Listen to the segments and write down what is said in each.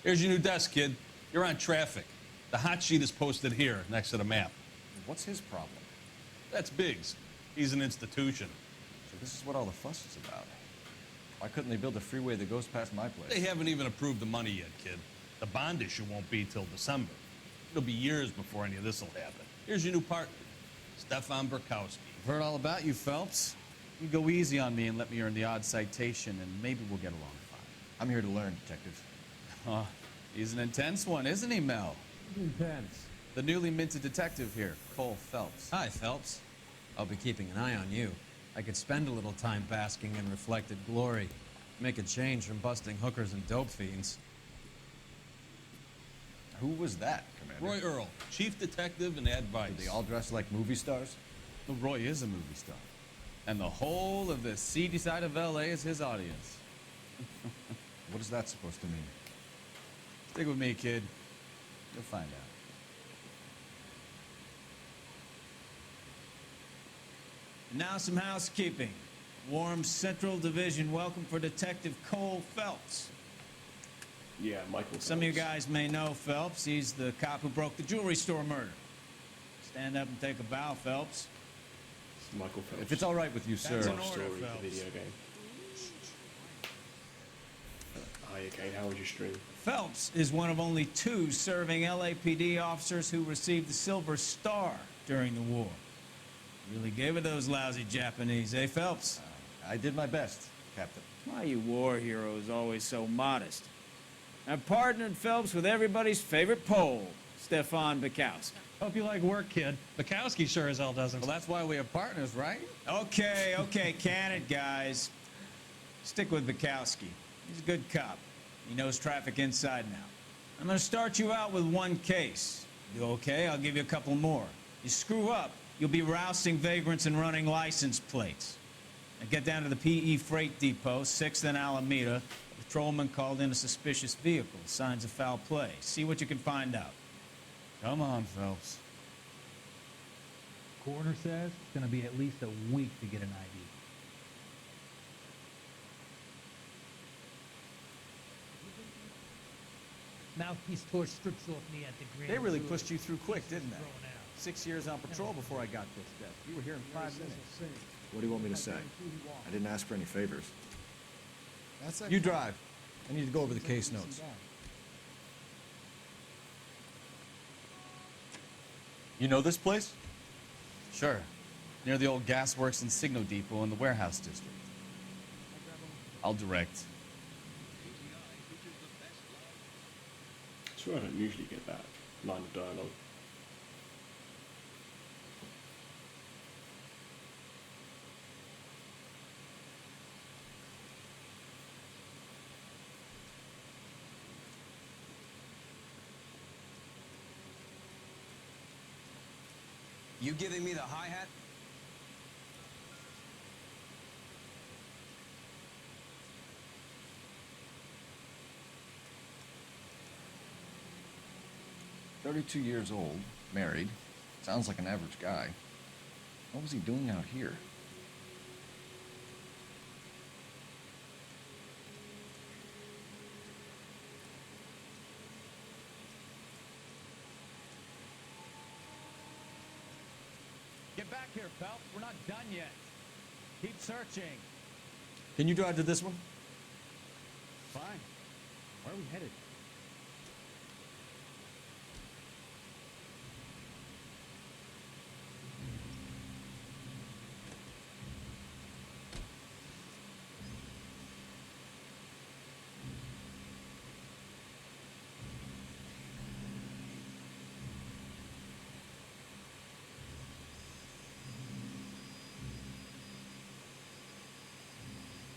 Here's your new desk, kid. You're on traffic. The hot sheet is posted here, next to the map. What's his problem? That's Biggs. He's an institution. So this is what all the fuss is about. Why couldn't they build a freeway that goes past my place? They haven't even approved the money yet, kid. The bond issue won't be till December. It'll be years before any of this will happen. Here's your new partner, Stefan Burkowski. I've heard all about you, Phelps. You go easy on me and let me earn the odd citation, and maybe we'll get along fine. I'm here to learn, Detective. Oh, he's an intense one, isn't he, Mel? Intense. The newly minted detective here, Cole Phelps. Hi, Phelps. I'll be keeping an eye on you. I could spend a little time basking in reflected glory. Make a change from busting hookers and dope fiends. Who was that, Commander? Roy Earl, chief detective and advice. Do they all dress like movie stars? Well, Roy is a movie star. And the whole of the seedy side of L.A. is his audience. What is that supposed to mean? Stick with me, kid. You'll find out. Now some housekeeping. Warm Central Division welcome for Detective Cole Phelps. Yeah, Michael. Some of you Phelps. guys may know Phelps. He's the cop who broke the jewelry store murder. Stand up and take a bow, Phelps. Michael Phelps. If it's all right with you, sir. That's an Love order, story, Phelps. the video game. Hi again, how was your stream? Phelps is one of only 2 serving LAPD officers who received the Silver Star during the war. Really gave it those lousy Japanese, eh, Phelps? I did my best, Captain. Why you war heroes always so modest? I've partnered Phelps with everybody's favorite Pole, Stefan Bukowski. Hope you like work, kid. Bukowski sure as hell doesn't. Well, that's why we have partners, right? Okay, can it, guys. Stick with Bukowski. He's a good cop. He knows traffic inside and out. I'm gonna start you out with 1 case. You okay? I'll give you a couple more. You screw up, you'll be rousting vagrants and running license plates. Now get down to the PE Freight Depot, 6th and Alameda. A patrolman called in a suspicious vehicle. Signs of foul play. See what you can find out. Come on, Phelps. Coroner says it's going to be at least a week to get an ID. Mouthpiece tore strips off me at the Grand They really Zoo. pushed you through quick, didn't they? Thrown out. 6 years on patrol before I got this desk. You were here in 5 minutes. What do you want me to say? I didn't ask for any favors. You drive. I need to go over the case notes. You know this place? Sure. Near the old gasworks and Signo Depot in the warehouse district. I'll direct. I swear I don't usually get that line of dialogue. You giving me the hi-hat? "32 years old, married. Sounds like an average guy. What was he doing out here?" Get back here, Phelps. We're not done yet. Keep searching. Can you drive to this one? Fine. Where are we headed?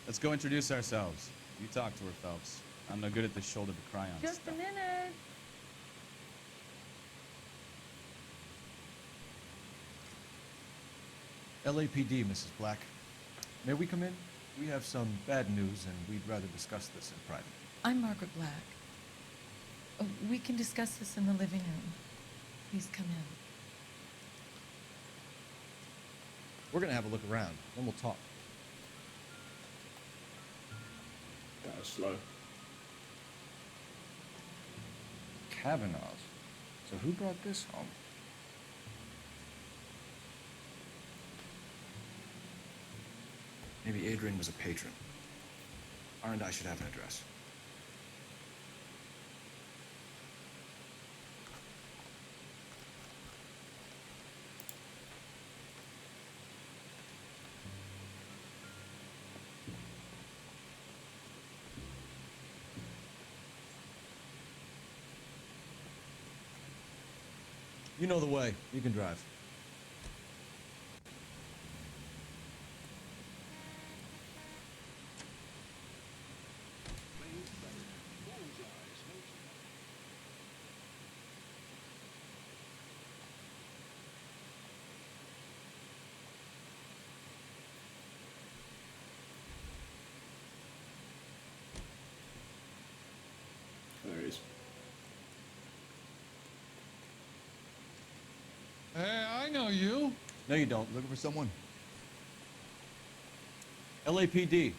Let's go introduce ourselves. You talk to her, Phelps. I'm no good at the shoulder to cry on Just stuff. a minute. LAPD, Mrs. Black. May we come in? We have some bad news, and we'd rather discuss this in private. I'm Margaret Black. Oh, we can discuss this in the living room. Please come in. We're gonna have a look around, then we'll talk. That was slow. Kavanaughs. So who brought this home? Maybe Adrian was a patron. R&I should have an address. You know the way. You can drive. There he is. Hey, I know you. No, you don't. Looking for someone? LAPD.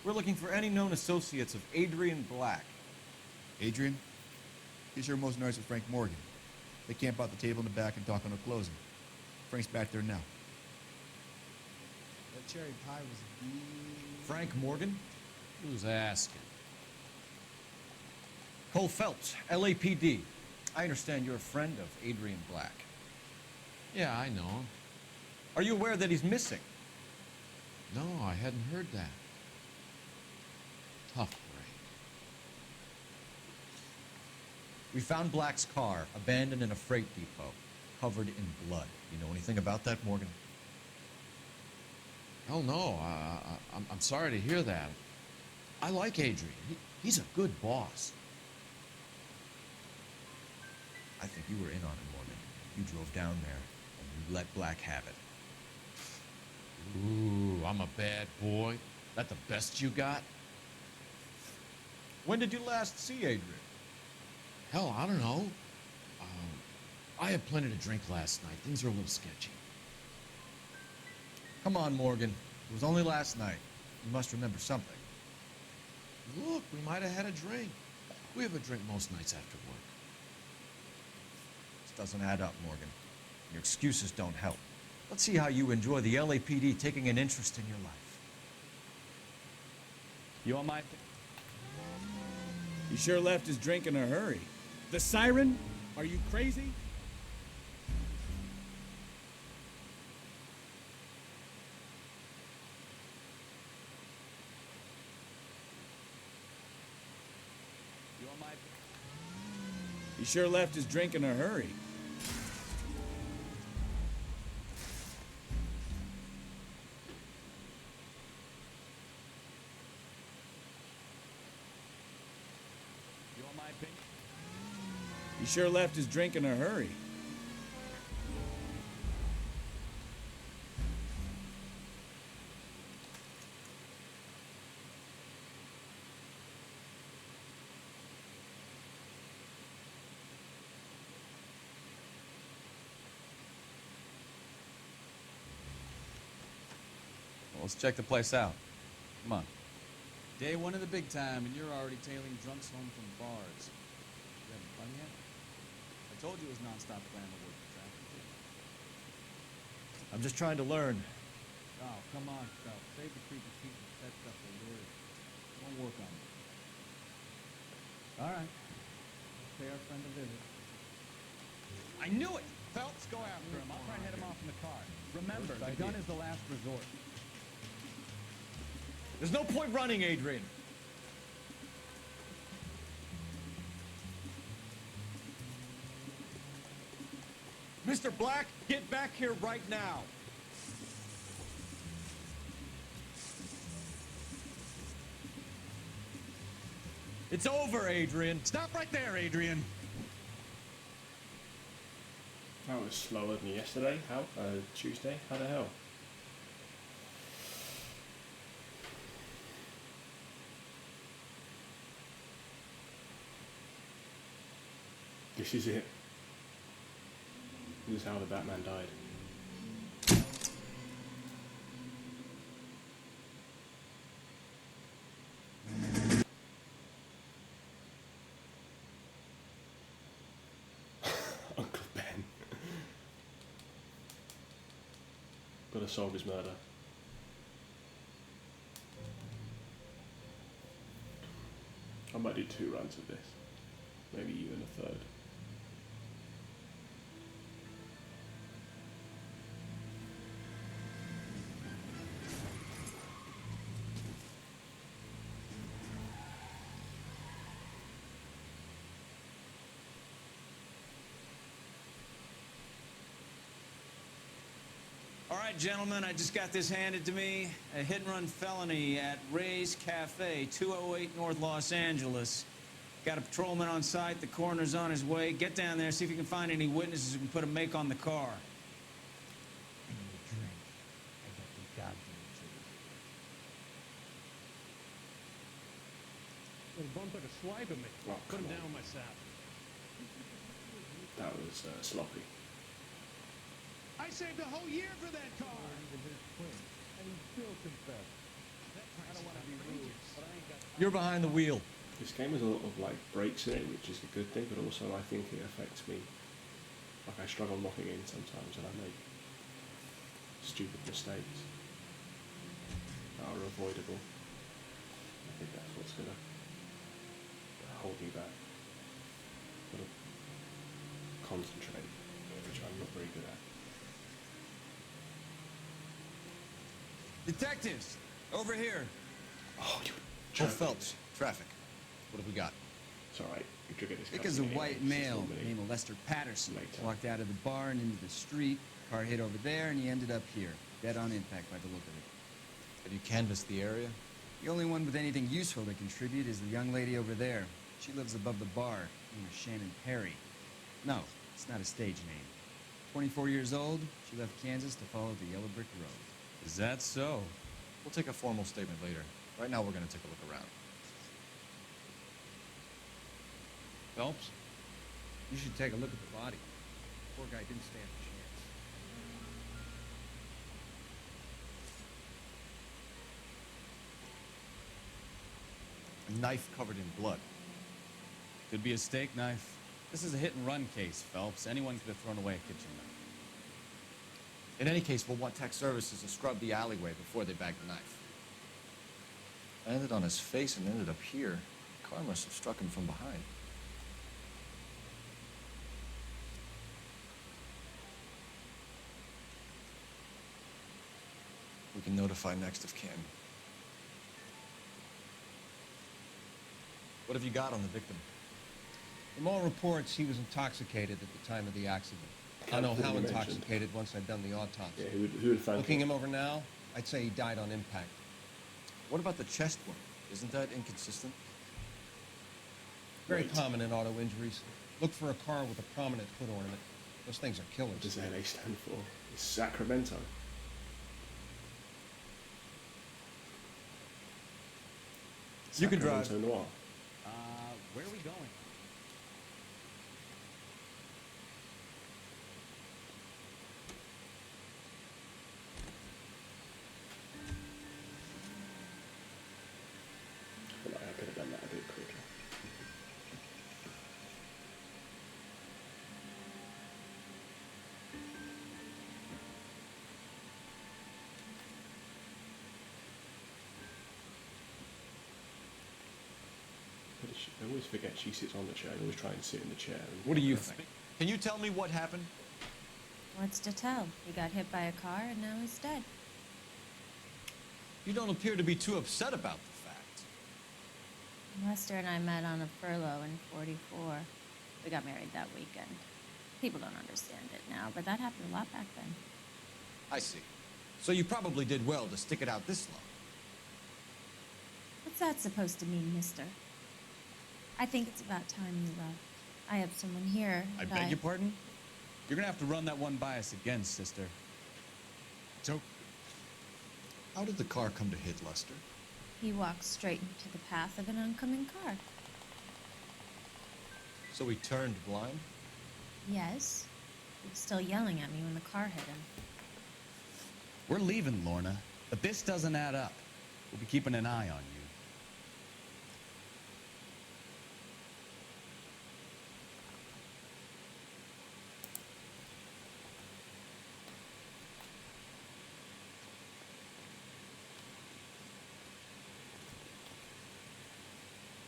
We're looking for any known associates of Adrian Black. Adrian? He's here most nights with Frank Morgan. They camp out the table in the back and talk on a closing. Frank's back there now. That cherry pie was Frank Morgan? Who's asking? Cole Phelps, LAPD. I understand you're a friend of Adrian Black. Yeah, I know him. Are you aware that he's missing? No, I hadn't heard that. Tough break. We found Black's car abandoned in a freight depot, covered in blood. You know anything about that, Morgan? Hell no. I'm sorry to hear that. I like Adrian. He's a good boss. I think you were in on it, Morgan. You drove down there, and you let Black have it. Ooh, I'm a bad boy. That the best you got? When did you last see Adrian? Hell, I don't know. I had plenty to drink last night. Things are a little sketchy. Come on, Morgan. It was only last night. You must remember something. Look, we might have had a drink. We have a drink most nights after work. This doesn't add up, Morgan. Your excuses don't help. Let's see how you enjoy the LAPD taking an interest in your life. You on my... He sure left his drink in a hurry. The siren? Are you crazy? You on my... He sure left his drink in a hurry. You want my opinion? He sure left his drink in a hurry. Well, let's check the place out. Come on. Day one of the big time, and you're already tailing drunks home from bars. You having fun yet? I told you it was nonstop glamour work for traffic. I'm just trying to learn. Oh, come on, Phelps. Save the creepy feet and set stuff for later. Won't work on me. All right. Pay our friend a visit. I knew it! Phelps, go after him. I'll try and head him off in the car. Remember, the gun is the last resort. There's no point running, Adrian. Mr. Black, get back here right now. It's over, Adrian. Stop right there, Adrian. That was slower than yesterday. How? Tuesday? How the hell? This is it. This is how the Batman died. Got to solve his murder. I might do 2 runs of this. Maybe even a third. All right, gentlemen, I just got this handed to me. A hit-and-run felony at Ray's Cafe, 208 North Los Angeles. Got a patrolman on site. The coroner's on his way. Get down there, see if you can find any witnesses who can put a make on the car. I need a drink. I got the goddamn too. Little bump took a swipe at me. Oh, Put him come down on. with my sap. That was sloppy. I saved a whole year for that car. And he still confessed. I don't want to be rude, but I ain't got... You're behind the wheel. This game has a lot of like breaks in it, which is a good thing, but also I think it affects me. Like I struggle locking in sometimes, and I make stupid mistakes that are avoidable. I think that's what's gonna hold me back. Gotta concentrate, which I'm not very good at. Detectives, over here. Oh, you. Oh, Phelps, traffic. What have we got? It's alright. You triggered this. Vic is a cutscene white anyway, it's male just normally- named Lester Patterson. later. Walked out of the bar and into the street. Car hit over there, and he ended up here. Dead on impact by the look of it. Have you canvassed the area? The only one with anything useful to contribute is the young lady over there. She lives above the bar. Name is Shannon Perry. No, it's not a stage name. 24 years old, she left Kansas to follow the Yellow Brick Road. Is that so? We'll take a formal statement later. Right now, we're going to take a look around. Phelps? You should take a look at the body. Poor guy didn't stand a chance. A knife covered in blood. Could be a steak knife. This is a hit-and-run case, Phelps. Anyone could have thrown away a kitchen knife. In any case, we'll want tech services to scrub the alleyway before they bag the knife. Landed on his face and ended up here. The car must have struck him from behind. We can notify next of kin. What have you got on the victim? From all reports, he was intoxicated at the time of the accident. I'll know how intoxicated once I've done the autopsy. Yeah, who would find Looking him over now, I'd say he died on impact. What about the chest wound? Isn't that inconsistent? Very Right. common in auto injuries. Look for a car with a prominent foot ornament. Those things are What killers. does LA stand for? It's Sacramento. You can drive. Sacramento Noir. Where are we going? I feel like I could have done that a bit quicker. But I always forget she sits on the chair. I always try and sit in the chair. And What do you think? Can you tell me what happened? What's to tell? He got hit by a car and now he's dead. You don't appear to be too upset about the fact. Lester and I met on a furlough in '44. We got married that weekend. People don't understand it now, but that happened a lot back then. I see. So you probably did well to stick it out this long. What's that supposed to mean, mister? I think it's about time you left. I have someone here. I that beg your pardon? You're gonna have to run that one by us again, sister. So, how did the car come to hit Lester? He walked straight into the path of an oncoming car. So he turned blind? Yes. He was still yelling at me when the car hit him. We're leaving, Lorna, but this doesn't add up. We'll be keeping an eye on you.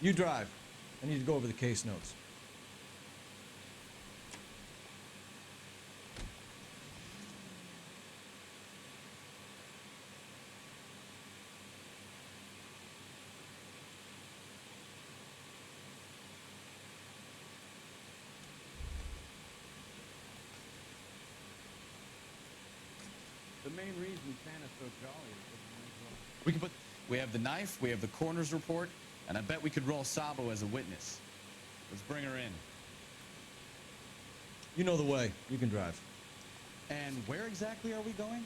You drive. I need to go over the case notes. The main reason Santa's so jolly is because he knows well. We can put. We have the knife, we have the coroner's report, and I bet we could roll Sabo as a witness. Let's bring her in. You know the way. You can drive. And where exactly are we going?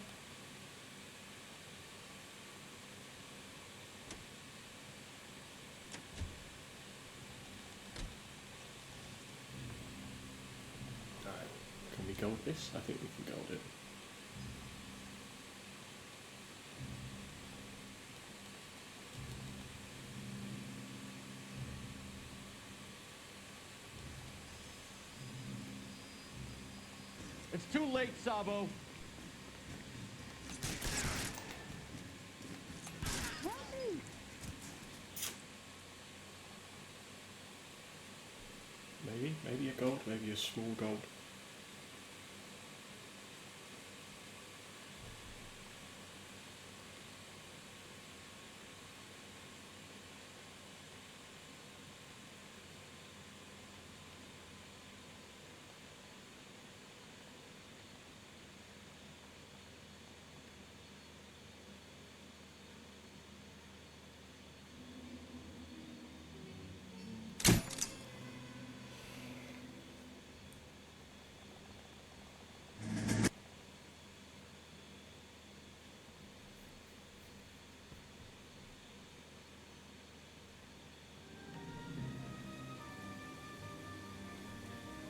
Alright, can we go with this? I think we can go with it. It's too late, Sabo. Maybe a gold, maybe a small gold.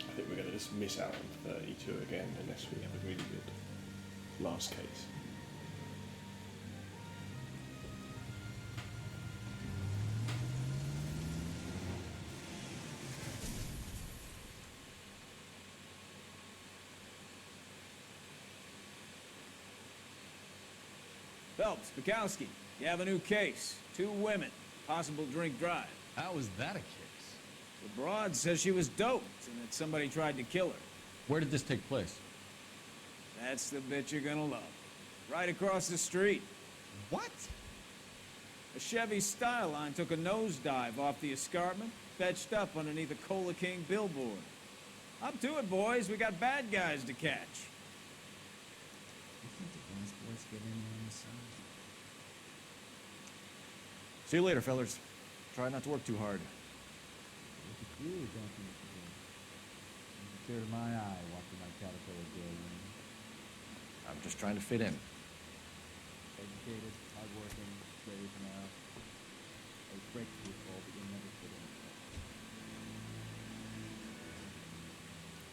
I think we're going to just miss out on 32 again unless we have a really good last case. Phelps, Bukowski, you have a new case. 2 women, possible drink drive. How was that a case? The broad says she was doped and that somebody tried to kill her. Where did this take place? That's the bit you're gonna love. Right across the street. What? A Chevy Skyline took a nosedive off the escarpment, fetched up underneath a Cola King billboard. Up to it, boys. We got bad guys to catch. See you later, fellers. Try not to work too hard. Look at you, don't you, Mr. Jones? You can tear to my eye watching my caterpillar grow wings. I'm just trying to fit in. Educated, hardworking, straight from out. They break people, but you'll never fit in.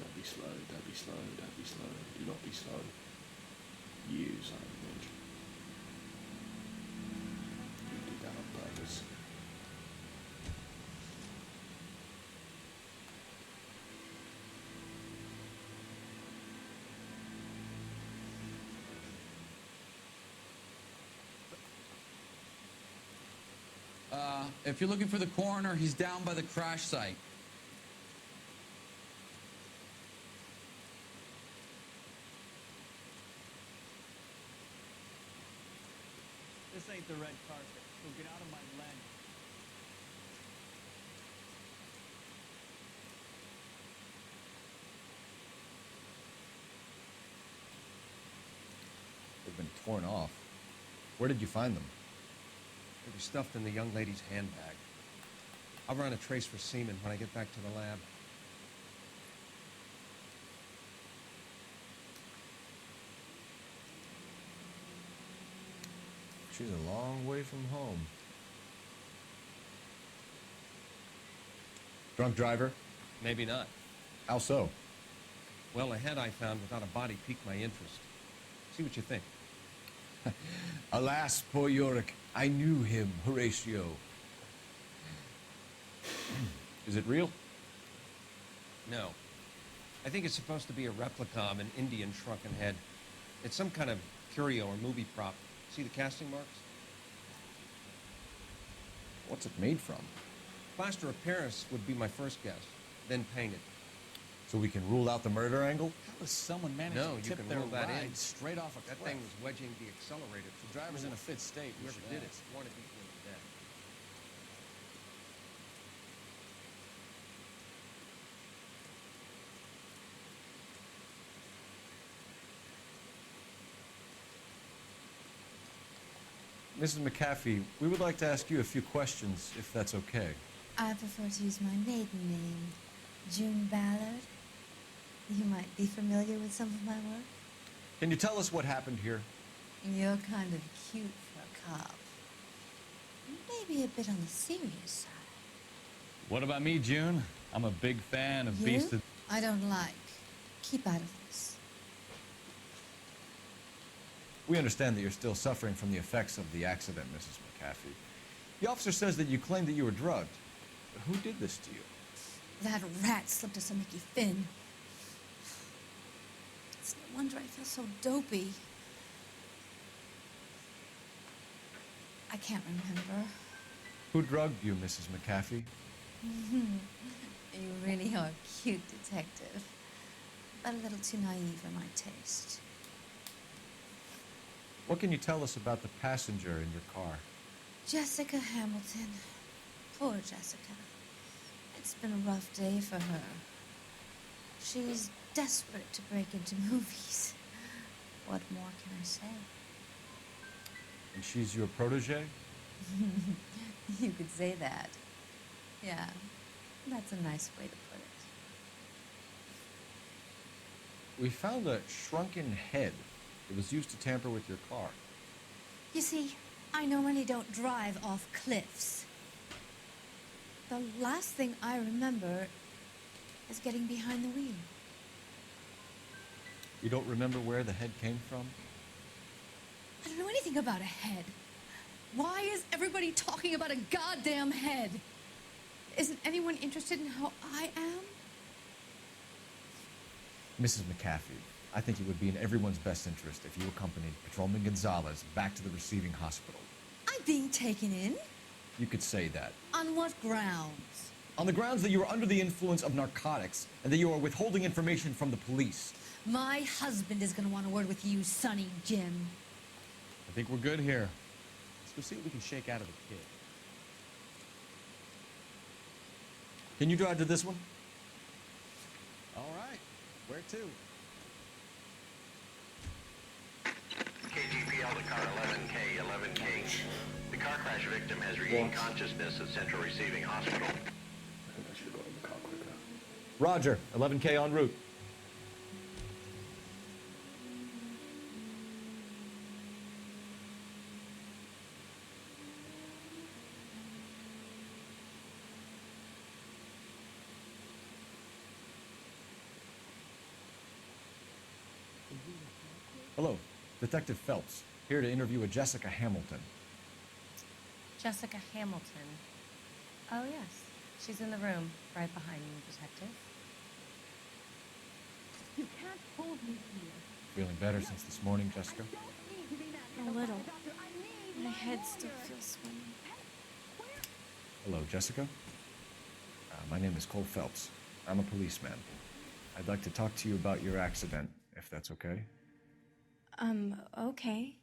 Don't be slow, don't be slow, don't be slow. Do not be slow. You son of a bitch. You did that on purpose. If you're looking for the coroner, he's down by the crash site. This ain't the red carpet, so get out of my lane. They've been torn off. Where did you find them? They were stuffed in the young lady's handbag. I'll run a trace for semen when I get back to the lab. She's a long way from home. Drunk driver? Maybe not. How so? Well, a head I found without a body piqued my interest. See what you think. Alas, poor Yorick. I knew him, Horatio. Is it real? No. I think it's supposed to be a replica of an Indian shrunken head. It's some kind of curio or movie prop. See the casting marks? What's it made from? Plaster of Paris would be my first guess, then painted. So we can rule out the murder angle? How does someone manage No, to you tip can their rule that ride in. straight off a That cliff? thing was wedging the accelerator. The driver's in a fit state. We Whoever should did it ask. wanted these women dead. Mrs. McAfee, we would like to ask you a few questions, if that's okay. I prefer to use my maiden name, June Ballard. You might be familiar with some of my work. Can you tell us what happened here? You're kind of cute for a cop. Maybe a bit on the serious side. What about me, June? I'm a big fan of Beast of... I don't like. Keep out of this. We understand that you're still suffering from the effects of the accident, Mrs. McAfee. The officer says that you claimed that you were drugged. Who did this to you? That rat slipped us a Mickey Finn. It's no wonder I feel so dopey. I can't remember. Who drugged you, Mrs. McAfee? You really are a cute detective. But a little too naive for my taste. What can you tell us about the passenger in your car? Jessica Hamilton. Poor Jessica. It's been a rough day for her. She's desperate to break into movies. What more can I say? And she's your protege? You could say that. Yeah, that's a nice way to put it. We found a shrunken head that was used to tamper with your car. You see, I normally don't drive off cliffs. The last thing I remember is getting behind the wheel. You don't remember where the head came from? I don't know anything about a head. Why is everybody talking about a goddamn head? Isn't anyone interested in how I am? Mrs. McAfee, I think it would be in everyone's best interest if you accompanied Patrolman Gonzalez back to the receiving hospital. I'm being taken in? You could say that. On what grounds? On the grounds that you are under the influence of narcotics and that you are withholding information from the police. My husband is going to want a word with you, Sonny Jim. I think we're good here. Let's go see what we can shake out of the kid. Can you drive to this one? All right. Where to? KGPL to car 11K, 11K. The car crash victim has regained consciousness at Central Receiving Hospital. I think I should have got in the car quicker. Roger, 11K en route. Hello, Detective Phelps, here to interview a Jessica Hamilton. Jessica Hamilton. Oh, yes. She's in the room, right behind you, Detective. You can't hold me here. Feeling better since this morning, Jessica? A little. My head still feels swimming. Hello, Jessica. My name is Cole Phelps. I'm a policeman. I'd like to talk to you about your accident, if that's okay. Okay.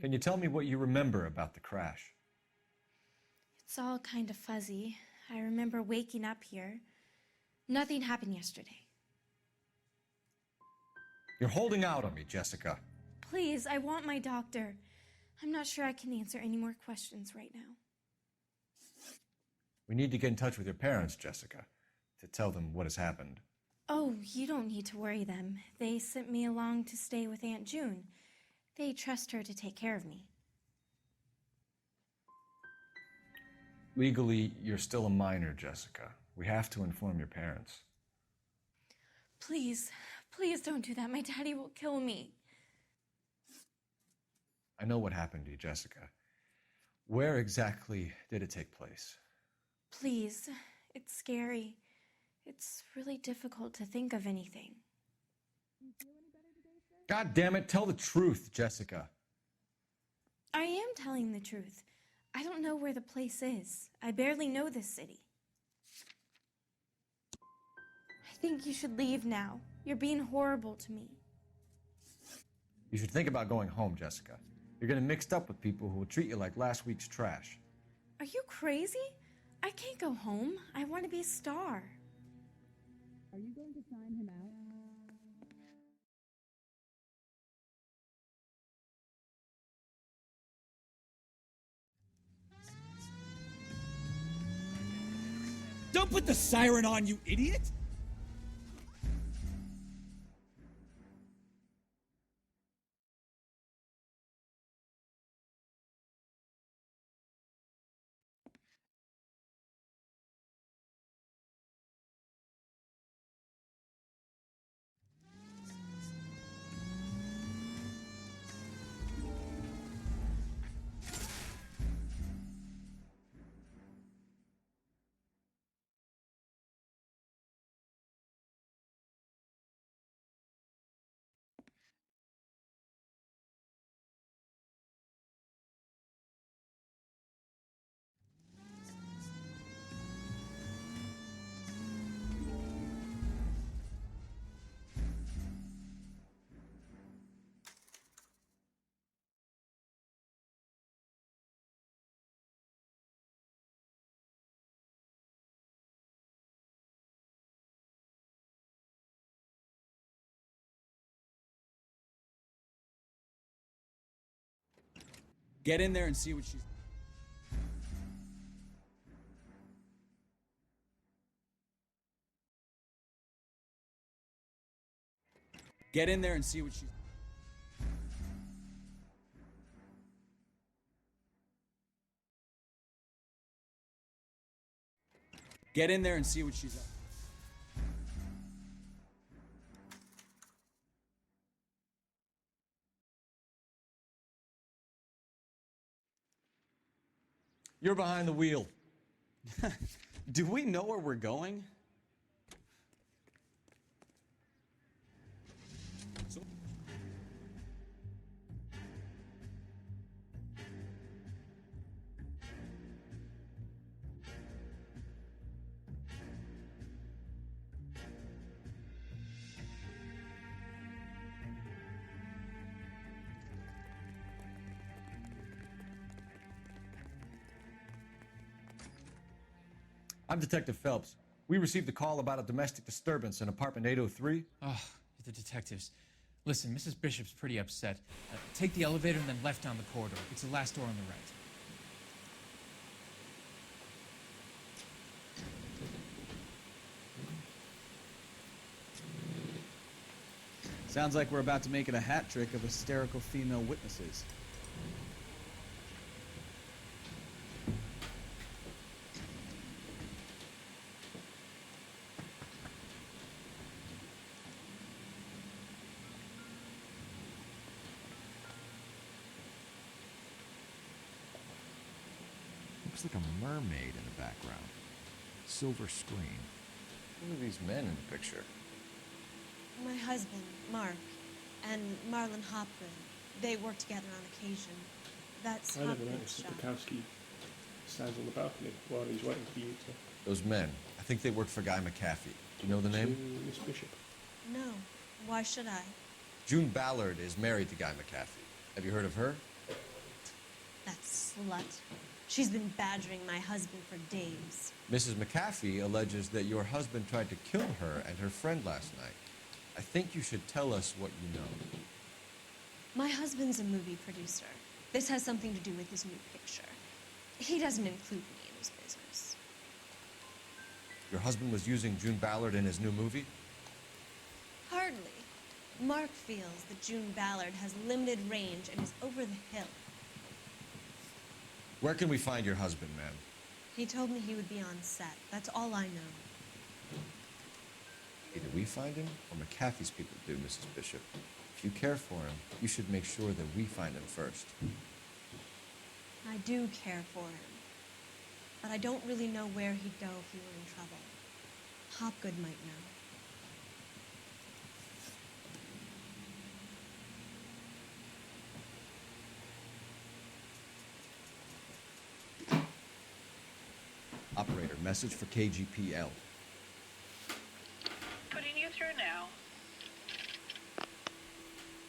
Can you tell me what you remember about the crash? It's all kind of fuzzy. I remember waking up here. Nothing happened yesterday. You're holding out on me, Jessica. Please, I want my doctor. I'm not sure I can answer any more questions right now. We need to get in touch with your parents, Jessica, to tell them what has happened. Oh, you don't need to worry them. They sent me along to stay with Aunt June. They trust her to take care of me. Legally, you're still a minor, Jessica. We have to inform your parents. Please, please don't do that. My daddy will kill me. I know what happened to you, Jessica. Where exactly did it take place? Please, it's scary. It's really difficult to think of anything. God damn it, tell the truth, Jessica. I am telling the truth. I don't know where the place is. I barely know this city. I think you should leave now. You're being horrible to me. You should think about going home, Jessica. You're getting mixed up with people who will treat you like last week's trash. Are you crazy? I can't go home. I want to be a star. Are you going to sign him out? Don't put the siren on, you idiot! Get in there and see what she's... Get in there and see what she's... Get in there and see what she's up. You're behind the wheel. Do we know where we're going? I'm Detective Phelps. We received a call about a domestic disturbance in apartment 803. Oh, the detectives. Listen, Mrs. Bishop's pretty upset. Take the elevator and then left down the corridor. It's the last door on the right. Sounds like we're about to make it a hat trick of hysterical female witnesses. Looks like a mermaid in the background. Silver screen. Who are these men in the picture? My husband, Mark, and Marlon Hopgood. They work together on occasion. That's I never Hopgood's noticed job. that Bukowski stands on the balcony while he's waiting for you to... Those men. I think they work for Guy McAfee. Do you know the name? Miss Bishop. No. Why should I? June Ballard is married to Guy McAfee. Have you heard of her? That slut. She's been badgering my husband for days. Mrs. McAfee alleges that your husband tried to kill her and her friend last night. I think you should tell us what you know. My husband's a movie producer. This has something to do with his new picture. He doesn't include me in his business. Your husband was using June Ballard in his new movie? Hardly. Mark feels that June Ballard has limited range and is over the hill. Where can we find your husband, ma'am? He told me he would be on set. That's all I know. Either we find him or McAfee's people do, Mrs. Bishop. If you care for him, you should make sure that we find him first. I do care for him. But I don't really know where he'd go if he were in trouble. Hopgood might know. operator. Message for KGPL. Putting you through now.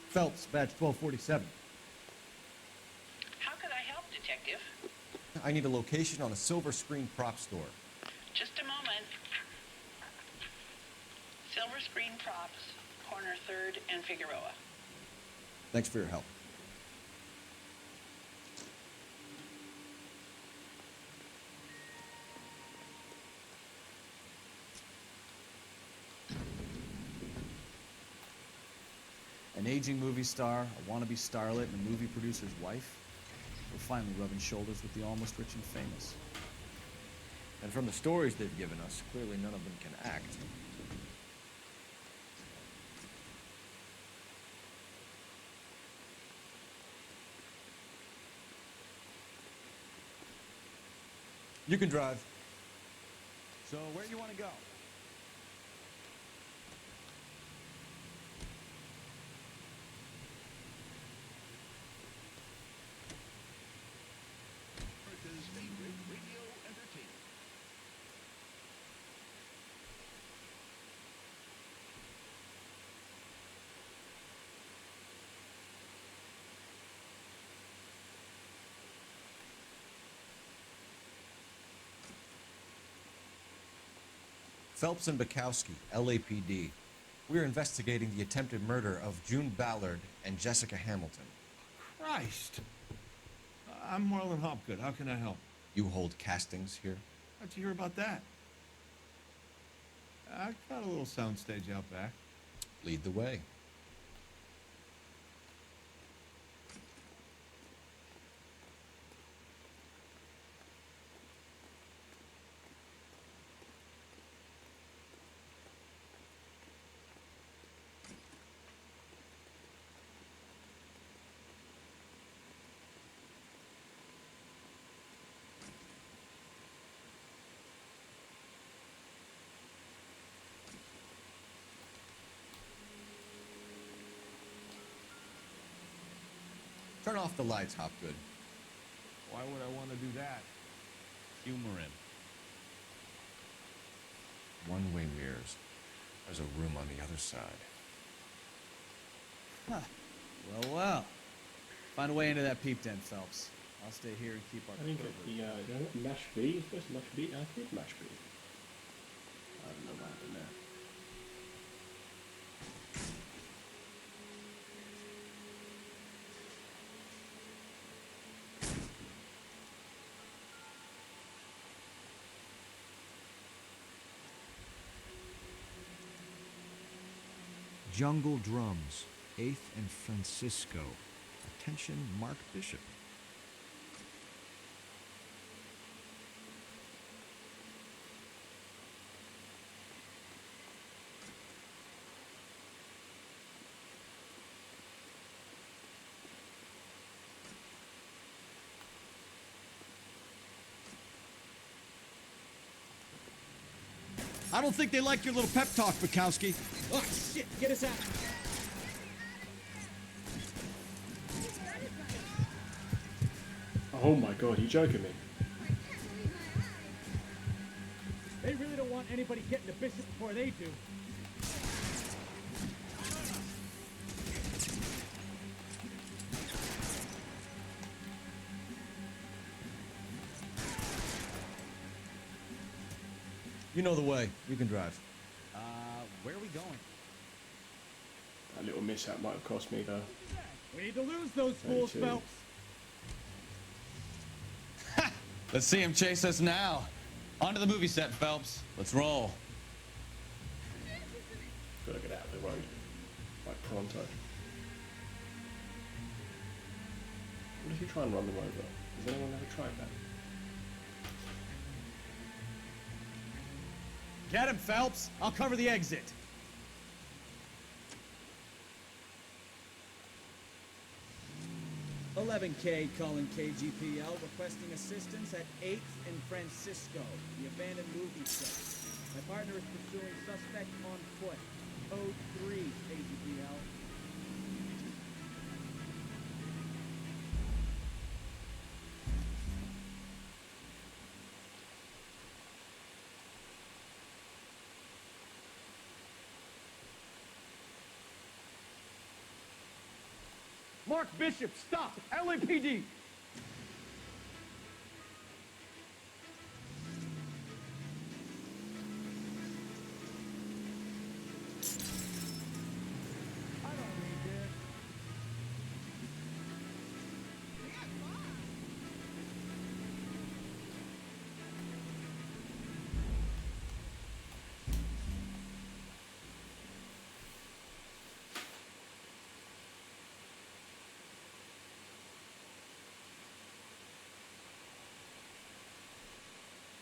Phelps, badge 1247. How can I help, Detective? I need a location on a Silver Screen prop store. Just a moment. Silver Screen Props, corner 3rd and Figueroa. Thanks for your help. An aging movie star, a wannabe starlet, and a movie producer's wife. We're finally rubbing shoulders with the almost rich and famous. And from the stories they've given us, clearly none of them can act. You can drive. So, where do you want to go? America's favorite radio entertainment. Phelps and Bukowski, LAPD. We're investigating the attempted murder of June Ballard and Jessica Hamilton. Christ. I'm Marlon Hopgood. How can I help? You hold castings here? How'd you hear about that? I got a little soundstage out back. Lead the way. Turn off the lights, Hopgood. Why would I want to do that? Humor him. One-way mirrors. There's a room on the other side. Huh. Well, well. Find a way into that peep den, Phelps. I'll stay here and keep our I didn't get the Mash B. Where's Mash B? I did Mash B. I don't know what happened there. Jungle Drums, 8th and Francisco. Attention, Mark Bishop. I don't think they like your little pep talk, Bukowski. Oh, shit! Get us out! Oh my god, you joking me? They really don't want anybody getting to Bishop before they do. You know the way. You can drive. Where are we going? That little mishap might have cost me the... We need to lose those fools, 32. Phelps. Let's see him chase us now. Onto the movie set, Phelps. Let's roll. Gotta get out of the road. Like pronto. What if you try and run them over? Has anyone ever tried that? Get him, Phelps. I'll cover the exit. "11K calling KGPL, requesting assistance at 8th and Francisco, the abandoned movie set. My partner is pursuing suspect on foot. Code 3, KGPL. Mark Bishop, stop! LAPD!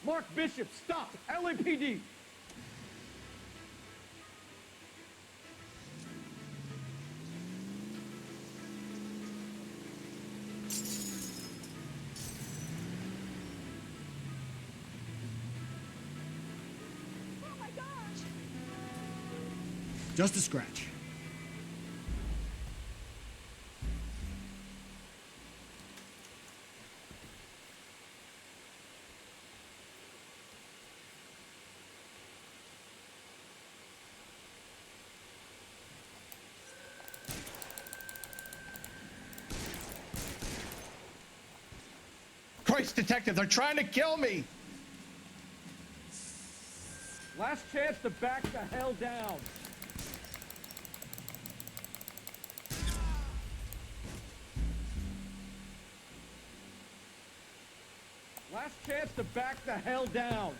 Mark Bishop, stop! LAPD! Just a scratch. Christ, detective, they're trying to kill me! Last chance to back the hell down. Last chance to back the hell down.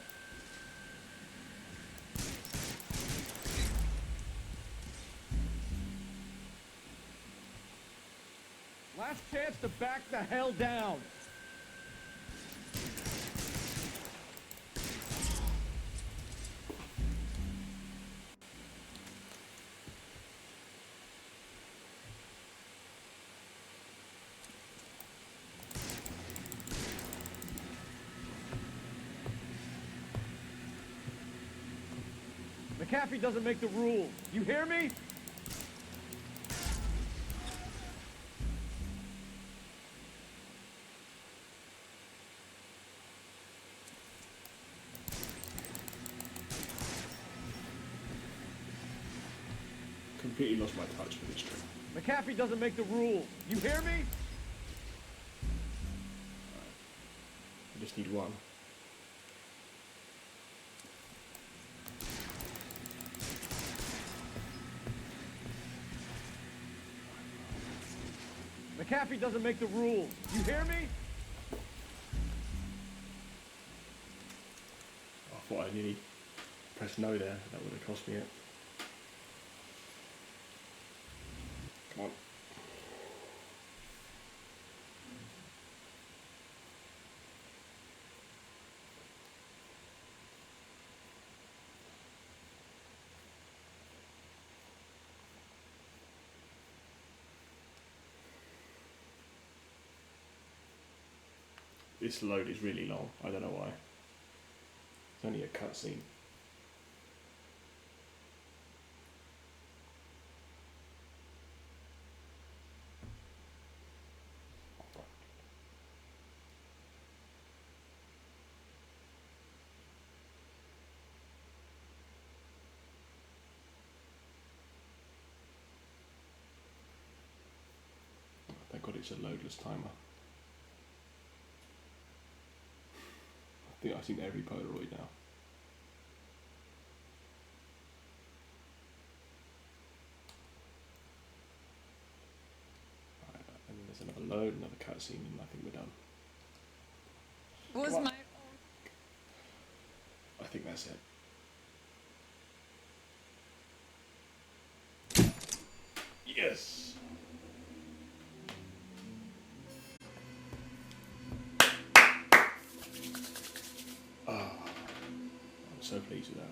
Last chance to back the hell down. McAfee doesn't make the rules. You hear me? Completely lost my touch for this trip. McAfee doesn't make the rules. You hear me? I just need one. McAfee doesn't make the rules. You hear me? I thought I nearly pressed no there. That would have cost me it. Come on. This load is really long. I don't know why. It's only a cutscene. Thank God it's a loadless timer. I've seen every Polaroid now. Right, and there's another load, another cutscene, and I think we're done. Was Come on. my I think that's it. Yes! I'm so pleased with that.